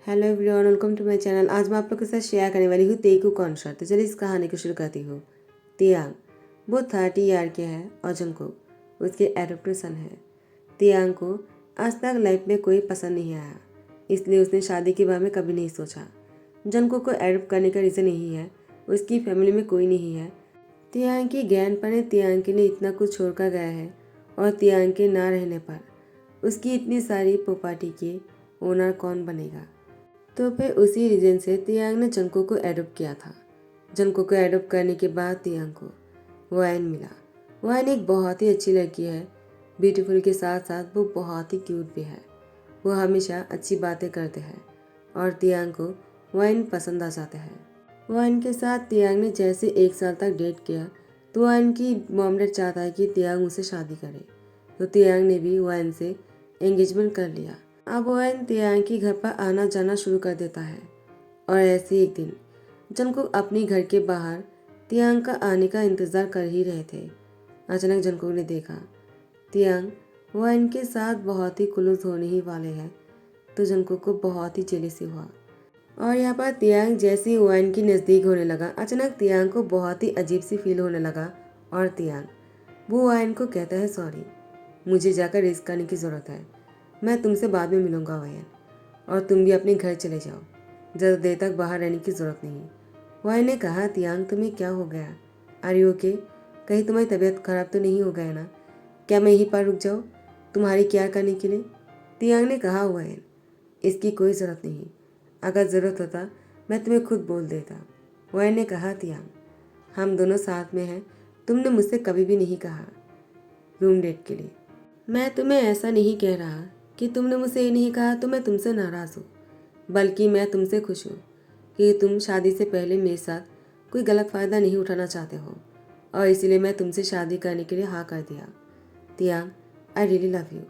Hello everyone, welcome to my channel. आज मैं आप लोग के साथ शेयर करने वाली हूँ तेकू कॉन्सर्ट। तो चलिए इस कहानी को शुरू करती हूँ। तियांग वो 30 ईयर के है और जंगकुक उसके एडॉप्टेड है। तियांग को आज तक लाइफ में कोई पसंद नहीं आया, इसलिए उसने शादी के बारे में कभी नहीं सोचा। जंगकुक को एडॉप्ट करने का रीज़न यही है, उसकी फैमिली में कोई नहीं है। तियांग की ग्रैंडपा ने तियांग के लिए इतना कुछ छोड़कर गया है और तियांग के ना रहने पर उसकी इतनी सारी प्रॉपर्टी के ओनर कौन बनेगा। तो फिर उसी रीजन से तियांग ने जंगकुक को एडॉप्ट किया था। जंगकुक को एडॉप्ट करने के बाद तियांग को वाइन मिला। वाइन एक बहुत ही अच्छी लड़की है, ब्यूटीफुल के साथ साथ वो बहुत ही क्यूट भी है। वो हमेशा अच्छी बातें करते हैं और तियांग को वाइन पसंद आ जाता है। वाइन के साथ तियांग ने जैसे 1 साल तक डेट किया तो वाइन की मॉम डैड चाहता है कि तियांग उससे शादी करे, तो तियांग ने भी वाइन से एंगेजमेंट कर लिया। अब वाइन तियांग के घर पर आना जाना शुरू कर देता है और ऐसे एक दिन जंगकुक अपने घर के बाहर तियांग का आने का इंतज़ार कर ही रहे थे। अचानक जंगकुक ने देखा तियांग वाइन के साथ बहुत ही क्लोज होने ही वाले हैं, तो जंगकुक को बहुत ही जेलसी हुआ। और यहाँ पर तियांग जैसे ही वाइन की नज़दीक होने लगा, अचानक तियांग को बहुत ही अजीब सी फील होने लगा और तियांग वो वाइन को कहता है, सॉरी, मुझे जाकर रेस्ट करने की ज़रूरत है, मैं तुमसे बाद में मिलूंगा वाइन, और तुम भी अपने घर चले जाओ, ज़्यादा देर तक बाहर रहने की ज़रूरत नहीं। वाइन ने कहा, तियांग तुम्हें क्या हो गया, आर यू ओके, कहीं तुम्हारी तबीयत खराब तो नहीं हो गया ना, क्या मैं यहीं पर रुक जाऊँ तुम्हारी केयर करने के लिए। तियांग ने कहा, वाइन इसकी कोई ज़रूरत नहीं, अगर ज़रूरत होता मैं तुम्हें खुद बोल देता। वाइन ने कहा, तियांग हम दोनों साथ में हैं, तुमने मुझसे कभी भी नहीं कहा रूम डेट के लिए। मैं तुम्हें ऐसा नहीं कह रहा कि तुमने मुझसे ये नहीं कहा तो मैं तुमसे नाराज़ हूँ, बल्कि मैं तुमसे खुश हूँ कि तुम शादी से पहले मेरे साथ कोई गलत फ़ायदा नहीं उठाना चाहते हो, और इसीलिए मैं तुमसे शादी करने के लिए हाँ कर दिया। तियांग आई रियली लव यू।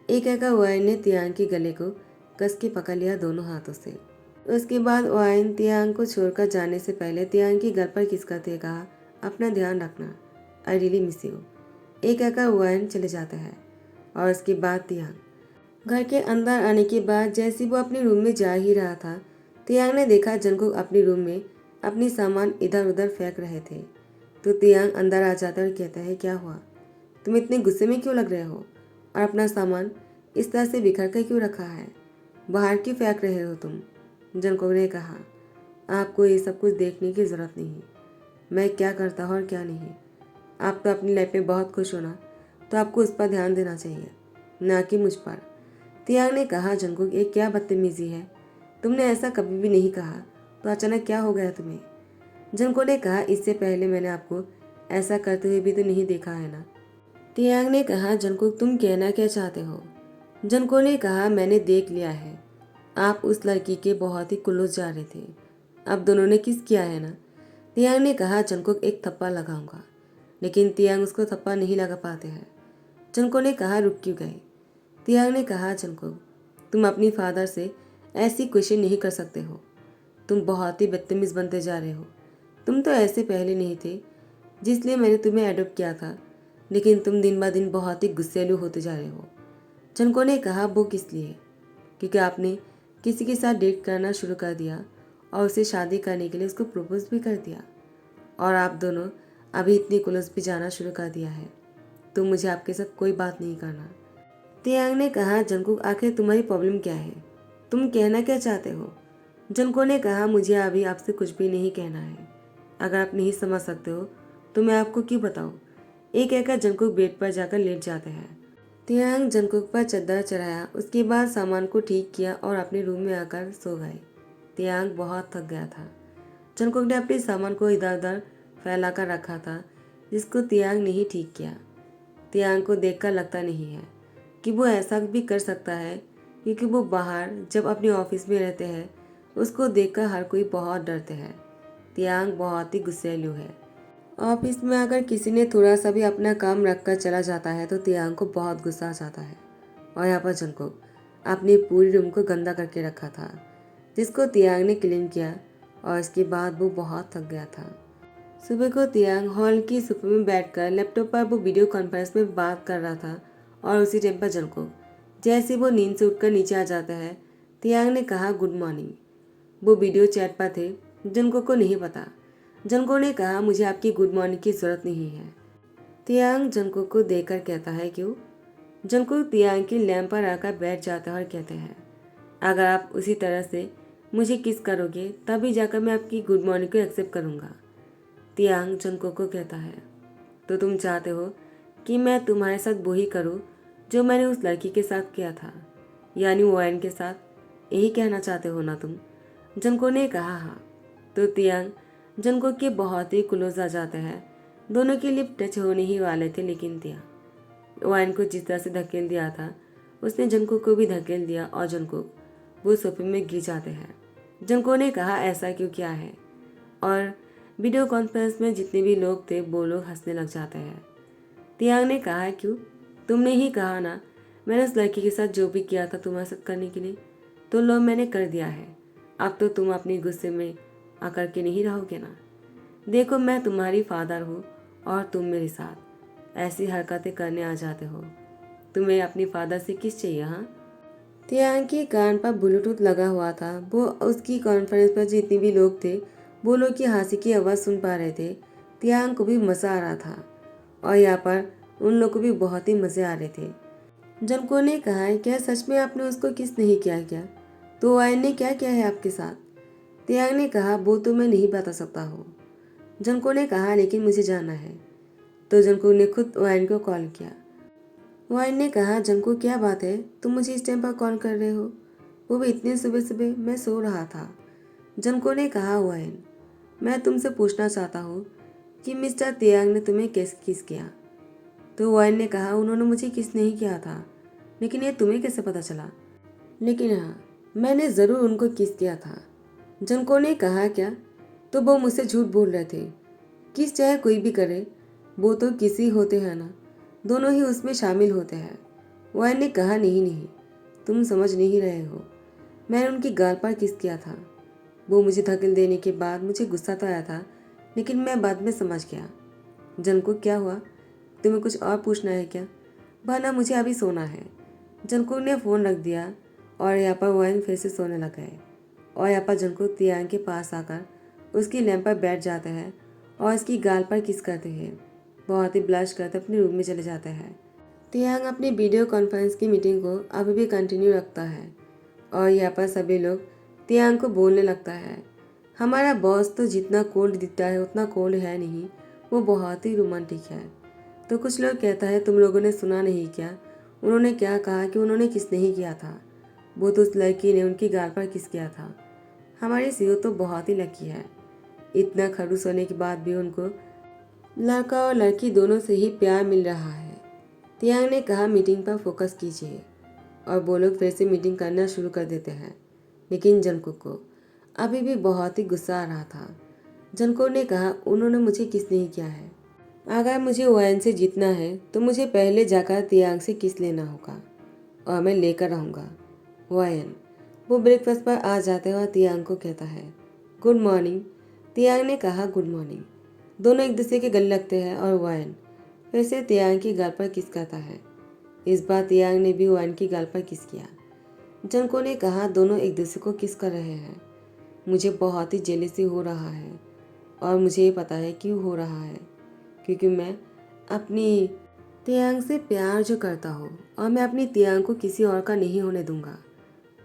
एक कहकर वाइन ने तियांग के गले को कस के पकड़ लिया दोनों हाथों से। उसके बाद वाइन तियांग को छोड़कर जाने से पहले तियांग के गल पर किस करते कहा, अपना ध्यान रखना, आई रियली मिस यू। एक कहकर वाइन चले जाता है और उसके बाद तियांग घर के अंदर आने के बाद जैसे वो अपने रूम में जा ही रहा था, तियांग ने देखा जंगकुक अपने रूम में अपनी सामान इधर उधर फेंक रहे थे। तो तियांग अंदर आ जाता है और कहता है, क्या हुआ, तुम इतने गुस्से में क्यों लग रहे हो और अपना सामान इस तरह से बिखर कर क्यों रखा है, बाहर क्यों फेंक रहे हो तुम। जंगकुक ने कहा, आपको ये सब कुछ देखने की ज़रूरत नहीं, मैं क्या करता हूँ और क्या नहीं। आप तो अपनी लाइफ में बहुत खुश हो ना, तो आपको उस पर ध्यान देना चाहिए, ना कि मुझ पर। तियांग ने कहा, जंगकुक ये क्या बदतमीजी है, तुमने ऐसा कभी भी नहीं कहा, तो अचानक क्या हो गया तुम्हें। जंगकुक ने कहा, इससे पहले मैंने आपको ऐसा करते हुए भी तो नहीं देखा है ना। तियांग ने कहा, जंगकुक तुम कहना क्या चाहते हो। जंगकुक ने कहा, मैंने देख लिया है, आप उस लड़की के बहुत ही क्लोज जा रहे थे, अब दोनों ने किस किया है ना। तियांग ने कहा, जंगकुक एक थप्पड़ लगाऊंगा, लेकिन तियांग उसको थप्पड़ नहीं लगा पाते हैं। जंगकुक ने कहा, रुक क्यों गए। तियांग ने कहा, जंगकुक तुम अपनी फादर से ऐसी क्वेश्चन नहीं कर सकते हो, तुम बहुत ही बदतमीज़ बनते जा रहे हो, तुम तो ऐसे पहले नहीं थे जिसलिए मैंने तुम्हें एडॉप्ट किया था, लेकिन तुम दिन ब दिन बहुत ही गुस्सैलू होते जा रहे हो। जंगकुक ने कहा, वो किस लिए, क्योंकि आपने किसी के साथ डेट करना शुरू कर दिया और उसे शादी करने के लिए उसको प्रपोज भी कर दिया, और आप दोनों अभी इतनी क्लोज भी जाना शुरू कर दिया है, तो मुझे आपके साथ कोई बात नहीं करना। तियांग ने कहा, जंगकुक आखिर तुम्हारी प्रॉब्लम क्या है, तुम कहना क्या चाहते हो। जंगकुक ने कहा, मुझे अभी आपसे कुछ भी नहीं कहना है, अगर आप नहीं समझ सकते हो तो मैं आपको क्यों बताऊँ। एक कहकर जंगकुक बेड पर जाकर लेट जाते हैं। तियांग जंगकुक पर चद्दर चढ़ाया, उसके बाद सामान को ठीक किया और अपने रूम में आकर सो गए। तियांग बहुत थक गया था। जंगकुक ने अपने सामान को इधर उधर फैला कर रखा था, जिसको तियांग ने ही ठीक किया। तियांग को देखकर लगता नहीं है कि वो ऐसा भी कर सकता है, क्योंकि वो बाहर जब अपने ऑफिस में रहते हैं उसको देखकर हर कोई बहुत डरते हैं। तियांग बहुत ही गुस्सैलू है। ऑफिस में अगर किसी ने थोड़ा सा भी अपना काम रख कर चला जाता है तो तियांग को बहुत गुस्सा आ जाता है। और यहाँ पर जंगकुक अपनी पूरी रूम को गंदा करके रखा था, जिसको तियांग ने क्लीन किया, और इसके बाद वो बहुत थक गया था। सुबह को तियांग हॉल की सोफे में बैठकर लैपटॉप पर वो वीडियो कॉन्फ्रेंस में बात कर रहा था, और उसी टाइम पर जंगकुक जैसे वो नींद से उठकर नीचे आ जाता है, तियांग ने कहा गुड मॉर्निंग। वो वीडियो चैट पर थे। जंगकुक को नहीं पता। जंगकुक ने कहा मुझे आपकी गुड मॉर्निंग की जरूरत नहीं है। तियांग जंगकुक को देखकर कहता है क्यों? जंगकुक तियांग की लैंप पर आकर बैठ जाता है और कहते हैं अगर आप उसी तरह से मुझे किस करोगे तभी जाकर मैं आपकी गुड मॉर्निंग को एक्सेप्ट करूँगा। तियांग जंगकुक को कहता है तो तुम चाहते हो कि मैं तुम्हारे साथ वही करूँ जो मैंने उस लड़की के साथ किया था, यानी वॉयन के साथ? यही कहना चाहते हो ना तुम? जंगकुक ने कहा हाँ। तो तियांग जंगकुक के बहुत ही क्लोज आ जाते हैं। दोनों के लिप टच होने ही वाले थे, लेकिन तियांग वॉयन को जिस तरह से धकेल दिया था उसने जंगकुक को भी धकेल दिया और जंगकुक वो सोफे में गिर जाते हैं। जंगकुक ने कहा ऐसा क्यों किया है? और वीडियो कॉन्फ्रेंस में जितने भी लोग थे वो लोग हंसने लग जाते हैं। तियांग ने कहा क्यों? तुमने ही कहा ना मैंने उस लड़की के साथ जो भी किया था तुम्हारे साथ करने के लिए, तो लो मैंने कर दिया है। अब तो तुम अपनी गुस्से में आकर के नहीं रहोगे ना। देखो मैं तुम्हारी फादर हूँ और तुम मेरे साथ ऐसी हरकतें करने आ जाते हो। तुम्हें अपनी फादर से किस चाहिए? हाँ। तियांग के कान पर ब्लूटूथ लगा हुआ था। वो उसकी कॉन्फ्रेंस पर जितने भी लोग थे वो लोग की हंसी की आवाज़ सुन पा रहे थे। तियांग को भी मज़ा आ रहा था और यहाँ पर उन लोग को भी बहुत ही मज़े आ रहे थे। जंगकुक ने कहा क्या सच में आपने उसको किस नहीं किया क्या? तो वायन ने क्या किया है आपके साथ? तियांग ने कहा वो तो मैं नहीं बता सकता हूँ। जंगकुक ने कहा लेकिन मुझे जाना है। तो जंगकुक ने खुद वायन को कॉल किया। वायन ने कहा जंगकुक क्या बात है, तुम मुझे इस टाइम पर कॉल कर रहे हो? वो भी इतने सुबह सुबह? मैं सो रहा था। जंगकुक ने कहा वायन मैं तुमसे पूछना चाहता हूँ कि मिस्टर तियांग ने तुम्हें कैसे किस किया? तो वायन ने कहा उन्होंने मुझे किस नहीं किया था, लेकिन ये तुम्हें कैसे पता चला? लेकिन हाँ मैंने ज़रूर उनको किस किया था। जंगकुक ने कहा क्या? तो वो मुझसे झूठ बोल रहे थे। किस चाहे कोई भी करे, वो तो किसी होते हैं ना, दोनों ही उसमें शामिल होते हैं। वायन ने कहा नहीं नहीं, तुम समझ नहीं रहे हो। मैंने उनकी गाल पर किस किया था। वो मुझे धकेल देने के बाद मुझे गुस्सा तो आया था, लेकिन मैं बाद में समझ गया। जंगकुक क्या हुआ? तुम्हें कुछ और पूछना है क्या? वरना मुझे अभी सोना है। जंगकुक ने फ़ोन रख दिया और यहाँ पर वायन फिर से सोने लग गए। और यहाँ पर जंगकुक तियांग के पास आकर उसकी लैंप पर बैठ जाते हैं और इसकी गाल पर किस करते हैं। बहुत ही ब्लश करते अपने रूम में चले जाते हैं। तियांग अपनी वीडियो कॉन्फ्रेंस की मीटिंग को अभी भी कंटिन्यू रखता है और यहाँ पर सभी लोग तियांग को बोलने लगता है हमारा बॉस तो जितना कोल्ड दिखता है उतना कोल्ड है नहीं, वो बहुत ही रोमांटिक है। तो कुछ लोग कहता है तुम लोगों ने सुना नहीं क्या? उन्होंने क्या कहा कि उन्होंने किस नहीं किया था? वो तो उस लड़की ने उनकी गाल पर किस किया था। हमारी सीओ तो बहुत ही लकी है, इतना खड़ूस होने के बाद भी उनको लड़का और लड़की दोनों से ही प्यार मिल रहा है। तियांग ने कहा मीटिंग पर फोकस कीजिए और वो लोग फिर से मीटिंग करना शुरू कर देते हैं। लेकिन जंगकुक को अभी भी बहुत ही गुस्सा आ रहा था। जंगकुक ने कहा उन्होंने मुझे किस नहीं किया है। अगर मुझे वायन से जीतना है तो मुझे पहले जाकर तियांग से किस लेना होगा और मैं लेकर आऊँगा। वायन वो ब्रेकफास्ट पर आ जाते हैं और तियांग को कहता है गुड मॉर्निंग। तियांग ने कहा गुड मॉर्निंग। दोनों एक दूसरे के गले लगते हैं और वायन फिर से तियांग की गाल पर किस करता है। इस बार तियांग ने भी वायन की गाल पर किस किया। जंगकुक ने कहा दोनों एक दूसरे को किस कर रहे हैं। मुझे बहुत ही जेलसी हो रहा है और मुझे ये पता है क्यों हो रहा है, क्योंकि मैं अपनी तियांग से प्यार जो करता हूँ और मैं अपनी तियांग को किसी और का नहीं होने दूंगा।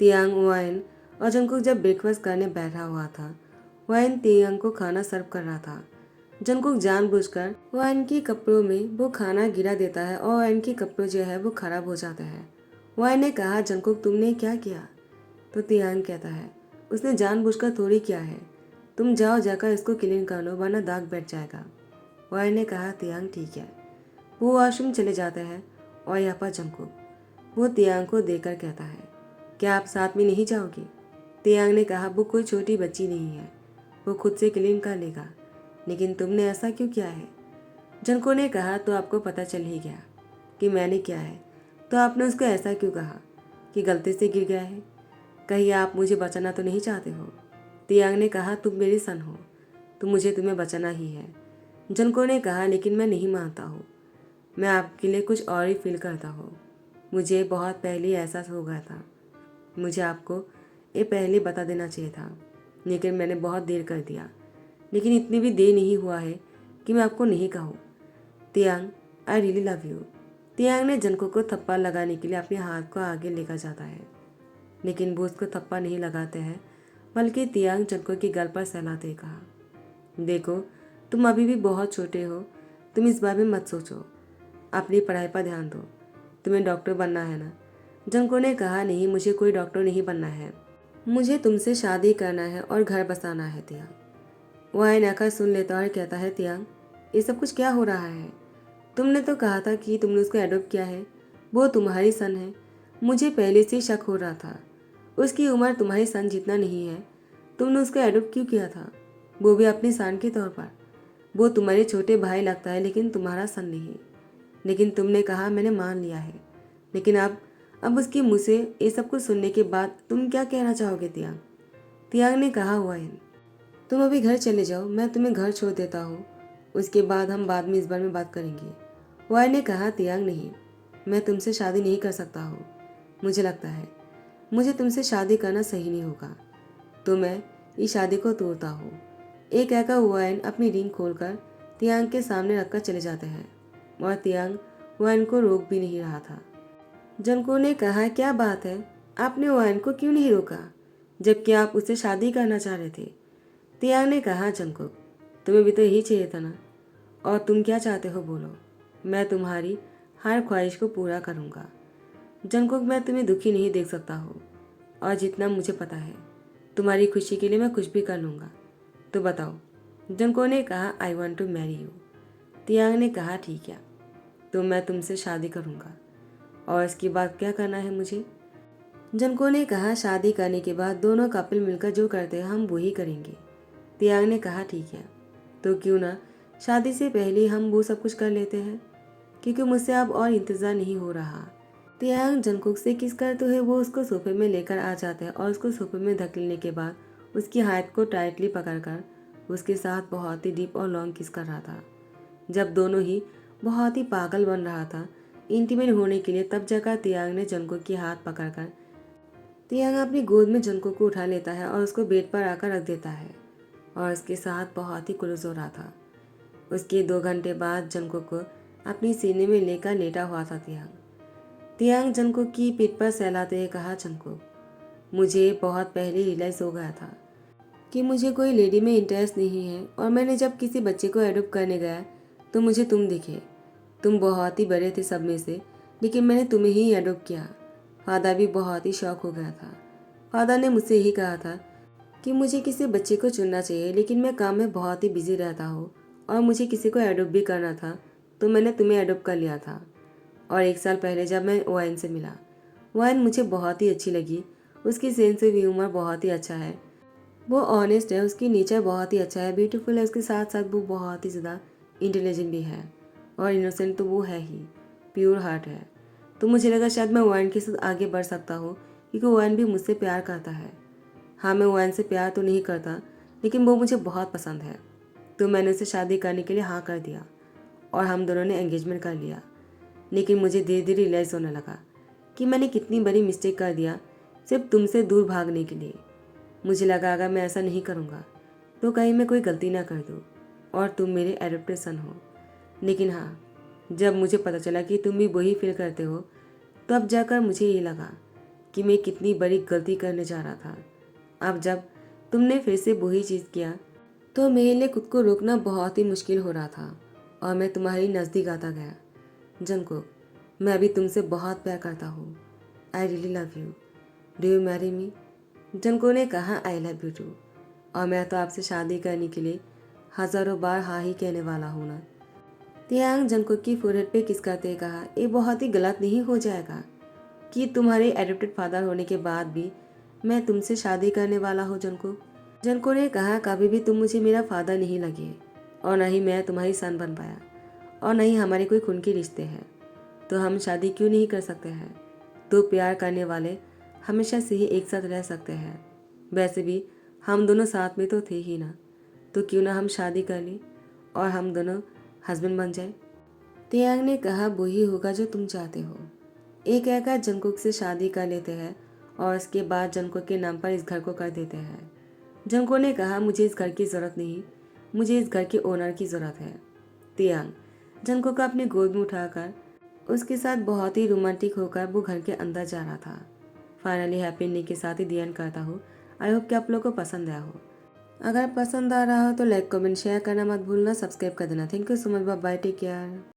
तियांग वायन और जंगकुक जब ब्रेकफास्ट करने बैठा हुआ था, वायन तियांग को खाना सर्व कर रहा था। जंगकुक जानबूझकर वायन के कपड़ों में वो खाना गिरा देता है और वायन के कपड़े जो है वो खराब हो जाते हैं। वायन ने कहा जंगकुक तुमने क्या किया? तो तियांग कहता है उसने जानबूझकर थोड़ी किया है, तुम जाओ जाकर इसको क्लीन कर लो वरना दाग बैठ जाएगा। वायन ने कहा तियांग ठीक है। वो वॉशरूम चले जाते हैं और यहाँ पर जंगकुक वो तियांग को देखकर कहता है क्या आप साथ में नहीं जाओगे? तियांग ने कहा वो कोई छोटी बच्ची नहीं है, वो खुद से क्लीन कर लेगा, लेकिन तुमने ऐसा क्यों किया है? जंगकुक ने कहा तो आपको पता चल ही गया कि मैंने क्या है, तो आपने उसको ऐसा क्यों कहा कि गलती से गिर गया है? कहीं आप मुझे बचाना तो नहीं चाहते हो? तियांग ने कहा तुम मेरी सन हो तो मुझे तुम्हें बचाना ही है। जंगकुक ने कहा लेकिन मैं नहीं मानता हूँ, मैं आपके लिए कुछ और ही फील करता हूँ। मुझे बहुत पहले एहसास हो गया था, मुझे आपको ये पहले बता देना चाहिए था, लेकिन मैंने बहुत देर कर दिया। लेकिन इतनी भी देर नहीं हुआ है कि मैं आपको नहीं कहूँ। तियांग, आई रियली लव यू। तियांग ने जंको को थप्पड़ लगाने के लिए अपने हाथ को आगे लेकर जाता है, लेकिन वो उसको थप्पड़ नहीं लगाते हैं, बल्कि तियांग जंको की गल पर सहलाते कहा, देखो तुम अभी भी बहुत छोटे हो, तुम इस बारे में मत सोचो, अपनी पढ़ाई पर ध्यान दो। तुम्हें डॉक्टर बनना है ना? जंको ने कहा, नहीं, मुझे कोई डॉक्टर नहीं बनना है, मुझे तुमसे शादी करना है और घर बसाना है। तियांग वाइन आकर सुन लेता और कहता है, तियांग ये सब कुछ क्या हो रहा है? तुमने तो कहा था कि तुमने उसको एडॉप्ट किया है, वो तुम्हारी सन है। मुझे पहले से शक हो रहा था, उसकी उम्र तुम्हारी सन जितना नहीं है, तुमने उसको एडॉप्ट क्यों किया था, वो भी अपनी सन के तौर पर? वो तुम्हारे छोटे भाई लगता है, लेकिन तुम्हारा सन नहीं। लेकिन तुमने कहा, मैंने मान लिया है, लेकिन अब उसके मुँह से ये सब कुछ सुनने के बाद तुम क्या कहना चाहोगे? तियांग तियांग ने कहा, वाइन तुम अभी घर चले जाओ, मैं तुम्हें घर छोड़ देता हूँ, उसके बाद हम बाद में इस बारे में बात करेंगे। वाई ने कहा, तियांग नहीं, मैं तुमसे शादी नहीं कर सकता हूँ। मुझे लगता है मुझे तुमसे शादी करना सही नहीं होगा, तो मैं इस शादी को तोड़ता हूँ। एक कहकर वाइन अपनी रिंग खोलकर तियांग के सामने रखकर चले जाते हैं, और तियांग वाइन को रोक भी नहीं रहा था। जंको ने कहा, क्या बात है, आपने वाइन को क्यों नहीं रोका, जबकि आप उससे शादी करना चाह रहे थे? तियांग ने कहा, जंको तुम्हें भी तो यही चाहिए था ना, और तुम क्या चाहते हो बोलो, मैं तुम्हारी हर ख्वाहिश को पूरा करूँगा। जंको, मैं तुम्हें दुखी नहीं देख सकता हूँ, और जितना मुझे पता है तुम्हारी खुशी के लिए मैं कुछ भी कर लूँगा, तो बताओ। जंको ने कहा, I want to marry you. तियांग ने कहा, ठीक है, तो मैं तुमसे शादी करूँगा, और इसके बाद क्या करना है मुझे? जंको ने कहा, शादी करने के बाद दोनों कपल मिलकर जो करते हैं हम वही करेंगे। तियांग ने कहा, ठीक है, तो क्यों ना शादी से पहले हम वो सब कुछ कर लेते हैं, क्योंकि मुझसे अब और इंतज़ार नहीं हो रहा। तियांग जंकुक से किस करते हुए वो उसको सोफे में लेकर आ जाते हैं, और उसको सोफे में धकेलने के बाद उसकी हाथ को टाइटली पकड़कर उसके साथ बहुत ही डीप और लॉन्ग किस कर रहा था। जब दोनों ही बहुत ही पागल बन रहा था इंटीमेट होने के लिए, तब जगह तियांग ने जंकुक की हाथ पकड़कर तियांग अपनी गोद में जंकुक को उठा लेता है और उसको बेड पर आकर रख देता है, और उसके साथ बहुत ही क्लोज हो रहा था। उसके 2 घंटे बाद जंकुक को अपनी सीने में लेकर लेटा हुआ था तियांग जंकुक की पीठ पर सहलाते हुए कहा, जंकुक मुझे बहुत पहले रियलाइज हो गया था कि मुझे कोई लेडी में इंटरेस्ट नहीं है, और मैंने जब किसी बच्चे को एडॉप्ट करने गया तो मुझे तुम दिखे। तुम बहुत ही बड़े थे सब में से, लेकिन मैंने तुम्हें ही एडॉप्ट किया। फादर भी बहुत ही शौक हो गया था। फादर ने मुझसे यही कहा था कि मुझे किसी बच्चे को चुनना चाहिए, लेकिन मैं काम में बहुत ही बिजी रहता हूँ, और मुझे किसी को एडॉप्ट भी करना था, तो मैंने तुम्हें एडॉप्ट कर लिया था। और 1 साल पहले जब मैं वाइन से मिला, वाइन मुझे बहुत ही अच्छी लगी। उसकी सेंस ऑफ ह्यूमर बहुत ही अच्छा है, वो ऑनेस्ट है, उसकी नेचर बहुत ही अच्छा है, ब्यूटीफुल है, उसके साथ साथ वो बहुत ही ज़्यादा इंटेलिजेंट भी है, और इनोसेंट तो वो है ही, प्योर हार्ट है। तो मुझे लगा शायद मैं वाइन के साथ आगे बढ़ सकता हूँ, क्योंकि वाइन भी मुझसे प्यार करता है। हाँ, मैं वाइन से प्यार तो नहीं करता, लेकिन वो मुझे बहुत पसंद है, तो मैंने उसे शादी करने के लिए हाँ कर दिया, और हम दोनों ने एंगेजमेंट कर लिया। लेकिन मुझे धीरे धीरे रियलाइज़ होने लगा कि मैंने कितनी बड़ी मिस्टेक कर दिया सिर्फ तुमसे दूर भागने के लिए। मुझे लगा अगर मैं ऐसा नहीं करूँगा तो कहीं मैं कोई गलती ना कर दूँ और तुम मेरे एडॉप्टेड सन हो। लेकिन हाँ, जब मुझे पता चला कि तुम भी वही फील करते हो, तो अब जाकर मुझे ये लगा कि मैं कितनी बड़ी गलती करने जा रहा था। अब जब तुमने फिर से वही चीज़ किया, तो मेरे लिए खुद को रोकना बहुत ही मुश्किल हो रहा था, और मैं तुम्हारी नज़दीक आता गया। जंकुक, मैं अभी तुमसे बहुत प्यार करता हूँ। I really love you, do you marry me? Jungkook ने कहा, आई लव यू टू, और मैं तो आपसे शादी करने के लिए हज़ारों बार हाँ ही कहने वाला हूँ ना। तियांग जंकुक की फोरहेड पे किस करते कहा, ये बहुत ही गलत नहीं हो जाएगा कि तुम्हारे एडॉप्टेड फादर होने के बाद भी मैं तुमसे शादी करने वाला हूँ? जंकुक जंकुक ने कहा, कभी भी तुम मुझे मेरा फादर नहीं लगे, और न ही मैं तुम्हारी सन बन पाया, और न ही हमारे कोई खून के रिश्ते हैं, तो हम शादी क्यों नहीं कर सकते हैं? दो प्यार करने वाले हमेशा से ही एक साथ रह सकते हैं। वैसे भी हम दोनों साथ में तो थे ही ना, तो क्यों ना हम शादी कर लें और हम दोनों हस्बैंड बन जाए। तियांग ने कहा, वही होगा जो तुम चाहते हो। एक कहकर जंकुक से शादी कर लेते हैं और इसके बाद जंको के नाम पर इस घर को कर देते हैं। जंको ने कहा, मुझे इस घर की ज़रूरत नहीं, मुझे इस घर के ओनर की ज़रूरत है। तियांग जंको को अपनी गोद में उठाकर उसके साथ बहुत ही रोमांटिक होकर वो घर के अंदर जा रहा था। फाइनली हैप्पी एंडिंग के साथ ही दी एंड करता हूँ। आई होप कि आप लोगों को पसंद आया हो। अगर पसंद आ रहा हो तो लाइक कमेंट शेयर करना मत भूलना, सब्सक्राइब कर देना। Thank you so much, bye bye, take care.